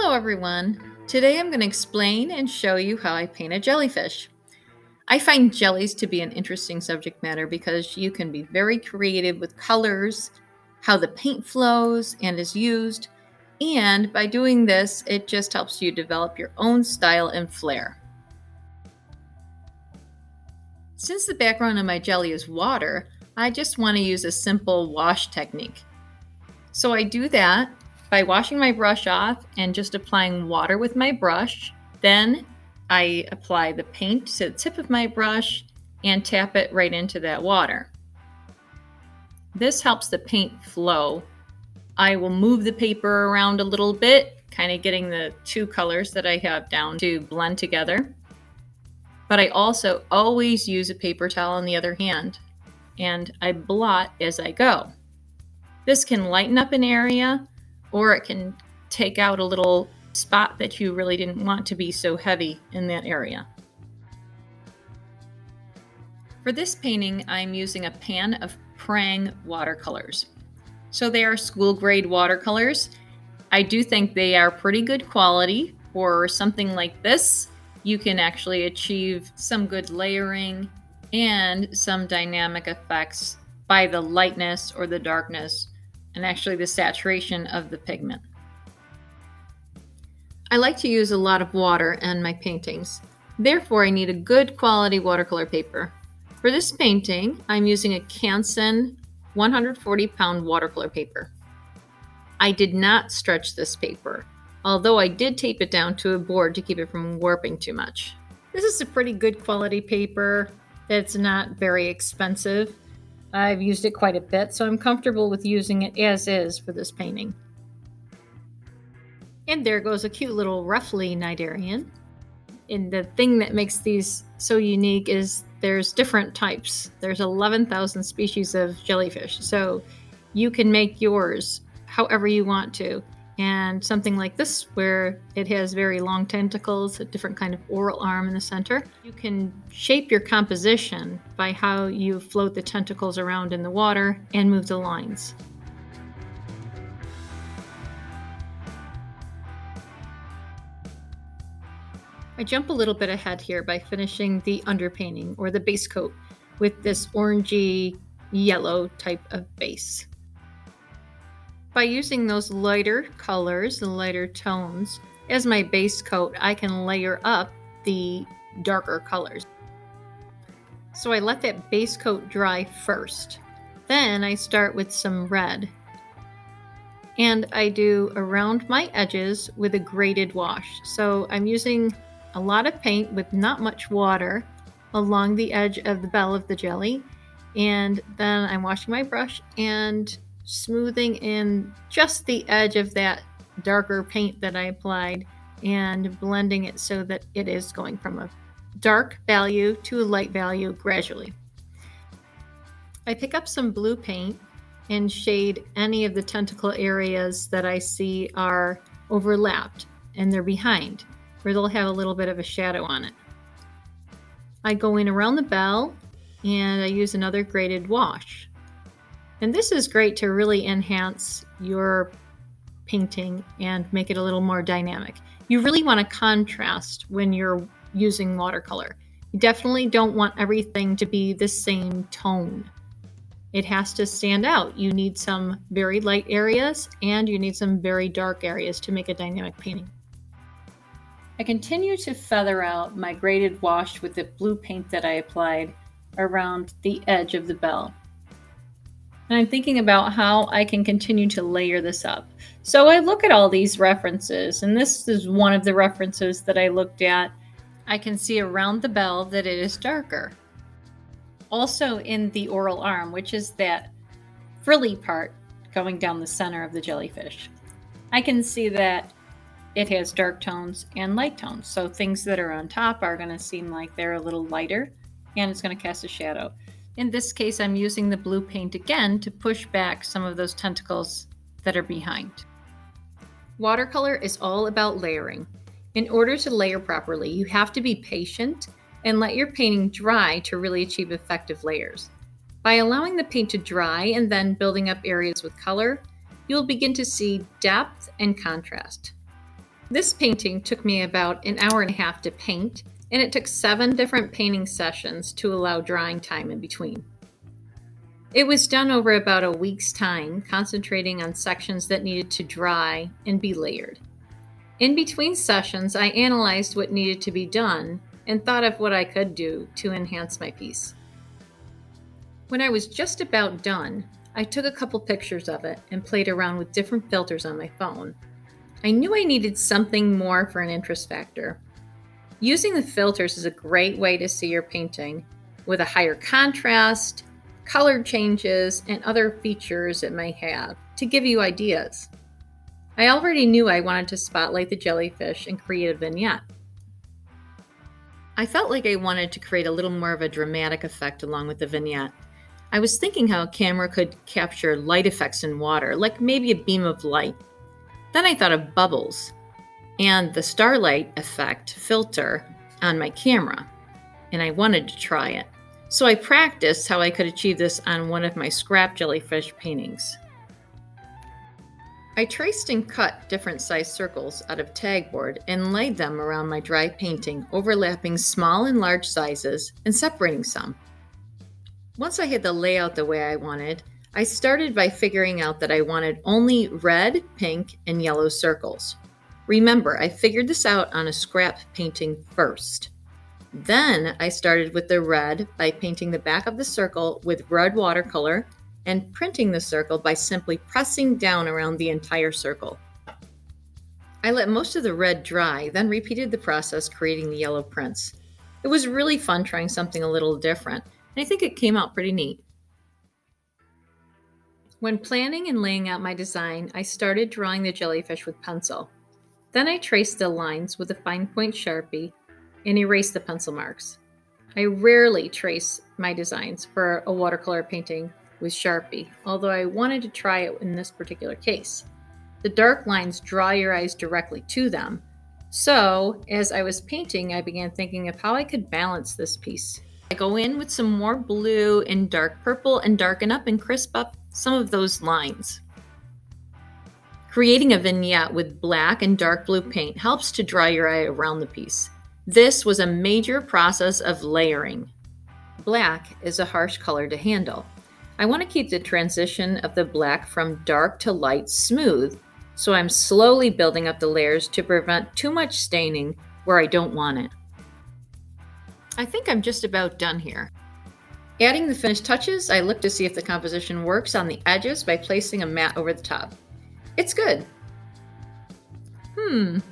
Hello everyone! Today I'm going to explain and show you how I paint a jellyfish. I find jellies to be an interesting subject matter because you can be very creative with colors, how the paint flows and is used, and by doing this, it just helps you develop your own style and flair. Since the background of my jelly is water, I just want to use a simple wash technique. So I do that by washing my brush off and just applying water with my brush. Then I apply the paint to the tip of my brush and tap it right into that water. This helps the paint flow. I will move the paper around a little bit, kind of getting the two colors that I have down to blend together. But I also always use a paper towel in the other hand, and I blot as I go. This can lighten up an area, or it can take out a little spot that you really didn't want to be so heavy in that area. For this painting, I'm using a pan of Prang watercolors. So they are school grade watercolors. I do think they are pretty good quality. For something like this, you can actually achieve some good layering and some dynamic effects by the lightness or the darkness and actually the saturation of the pigment. I like to use a lot of water in my paintings. Therefore, I need a good quality watercolor paper. For this painting, I'm using a Canson 140-pound watercolor paper. I did not stretch this paper, although I did tape it down to a board to keep it from warping too much. This is a pretty good quality paper. It's not very expensive. I've used it quite a bit, so I'm comfortable with using it as is for this painting. And there goes a cute little ruffly cnidarian. And the thing that makes these so unique is there's different types. There's 11,000 species of jellyfish, so you can make yours however you want to. And something like this, where it has very long tentacles, a different kind of oral arm in the center, you can shape your composition by how you float the tentacles around in the water and move the lines. I jump a little bit ahead here by finishing the underpainting or the base coat with this orangey yellow type of base. By using those lighter colors, the lighter tones, as my base coat, I can layer up the darker colors. So I let that base coat dry first. Then I start with some red. And I do around my edges with a graded wash. So I'm using a lot of paint with not much water along the edge of the bell of the jelly. And then I'm washing my brush and smoothing in just the edge of that darker paint that I applied and blending it so that it is going from a dark value to a light value gradually. I pick up some blue paint and shade any of the tentacle areas that I see are overlapped and they're behind, where they'll have a little bit of a shadow on it. I go in around the bell and I use another graded wash. And this is great to really enhance your painting and make it a little more dynamic. You really want to contrast when you're using watercolor. You definitely don't want everything to be the same tone. It has to stand out. You need some very light areas and you need some very dark areas to make a dynamic painting. I continue to feather out my graded wash with the blue paint that I applied around the edge of the bell. And I'm thinking about how I can continue to layer this up. So I look at all these references, and this is one of the references that I looked at. I can see around the bell that it is darker. Also in the oral arm, which is that frilly part going down the center of the jellyfish, I can see that it has dark tones and light tones. So things that are on top are going to seem like they're a little lighter, and it's going to cast a shadow. In this case, I'm using the blue paint again to push back some of those tentacles that are behind. Watercolor is all about layering. In order to layer properly, you have to be patient and let your painting dry to really achieve effective layers. By allowing the paint to dry and then building up areas with color, you'll begin to see depth and contrast. This painting took me about an hour and a half to paint, and it took 7 different painting sessions to allow drying time in between. It was done over about a week's time, concentrating on sections that needed to dry and be layered. In between sessions, I analyzed what needed to be done and thought of what I could do to enhance my piece. When I was just about done, I took a couple pictures of it and played around with different filters on my phone. I knew I needed something more for an interest factor. Using the filters is a great way to see your painting with a higher contrast, color changes, and other features it may have to give you ideas. I already knew I wanted to spotlight the jellyfish and create a vignette. I felt like I wanted to create a little more of a dramatic effect along with the vignette. I was thinking how a camera could capture light effects in water, like maybe a beam of light. Then I thought of bubbles and the starlight effect filter on my camera, and I wanted to try it. So I practiced how I could achieve this on one of my scrap jellyfish paintings. I traced and cut different size circles out of tagboard and laid them around my dry painting, overlapping small and large sizes and separating some. Once I had the layout the way I wanted, I started by figuring out that I wanted only red, pink, and yellow circles. Remember, I figured this out on a scrap painting first. Then I started with the red by painting the back of the circle with red watercolor and printing the circle by simply pressing down around the entire circle. I let most of the red dry, then repeated the process creating the yellow prints. It was really fun trying something a little different, and I think it came out pretty neat. When planning and laying out my design, I started drawing the jellyfish with pencil. Then I traced the lines with a fine point Sharpie and erase the pencil marks. I rarely trace my designs for a watercolor painting with Sharpie, although I wanted to try it in this particular case. The dark lines draw your eyes directly to them. So, as I was painting, I began thinking of how I could balance this piece. I go in with some more blue and dark purple and darken up and crisp up some of those lines. Creating a vignette with black and dark blue paint helps to draw your eye around the piece. This was a major process of layering. Black is a harsh color to handle. I want to keep the transition of the black from dark to light smooth, so I'm slowly building up the layers to prevent too much staining where I don't want it. I think I'm just about done here. Adding the finished touches, I look to see if the composition works on the edges by placing a mat over the top. It's good.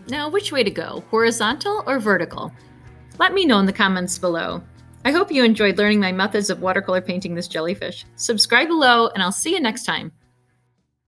Now which way to go, horizontal or vertical? Let me know in the comments below. I hope you enjoyed learning my methods of watercolor painting this jellyfish. Subscribe below and I'll see you next time.